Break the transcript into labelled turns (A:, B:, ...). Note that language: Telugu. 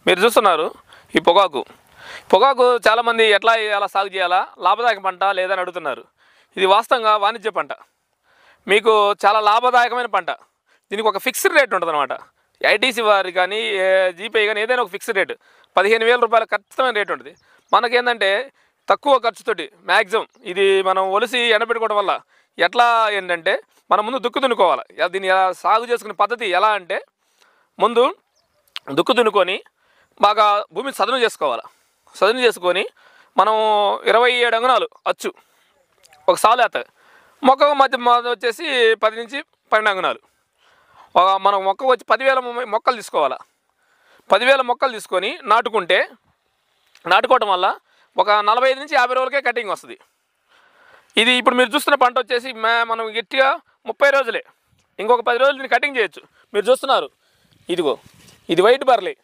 A: మీరు చూస్తున్నారు ఈ పొగాకు చాలామంది ఎలా సాగు చేయాలా, లాభదాయక పంట లేదని అడుగుతున్నారు. ఇది వాస్తవంగా వాణిజ్య పంట, మీకు చాలా లాభదాయకమైన పంట. దీనికి ఒక ఫిక్స్డ్ రేట్ ఉంటుంది అనమాట. ఐటీసీ వారి కానీ జీపే కానీ ఏదైనా ఒక ఫిక్స్డ్ రేటు 15,000 రూపాయల ఖచ్చితమైన రేట్ ఉంటుంది. మనకేంటంటే తక్కువ ఖర్చుతోటి మ్యాక్సిమం ఇది మనం ఒలిసి ఎండబెట్టుకోవడం వల్ల ఎట్లా ఏంటంటే మనం ముందు దుక్కు దున్నుకోవాలి. దీన్ని సాగు చేసుకునే పద్ధతి ఎలా అంటే ముందు దుక్కు దున్నుకొని బాగా భూమిని సదును చేసుకోవాలి. సదును చేసుకొని మనం 27 అంగుళాలు అచ్చు ఒక సాలు వేస్తాయి. మొక్క మధ్య వచ్చేసి 10 నుంచి 12 అంగుళాలు. మనం మొక్క వచ్చి 10,000 మొక్కలు తీసుకోవాలి. 10,000 మొక్కలు తీసుకొని నాటుకోవటం వల్ల ఒక 45 నుంచి 50 రోజులకే కటింగ్ వస్తుంది. ఇది ఇప్పుడు మీరు చూస్తున్న పంట వచ్చేసి మనం గట్టిగా 30 రోజులే, ఇంకొక 10 రోజులు దీన్ని కటింగ్ చేయొచ్చు. మీరు చూస్తున్నారు, ఇదిగో ఇది వైట్ బర్లీ.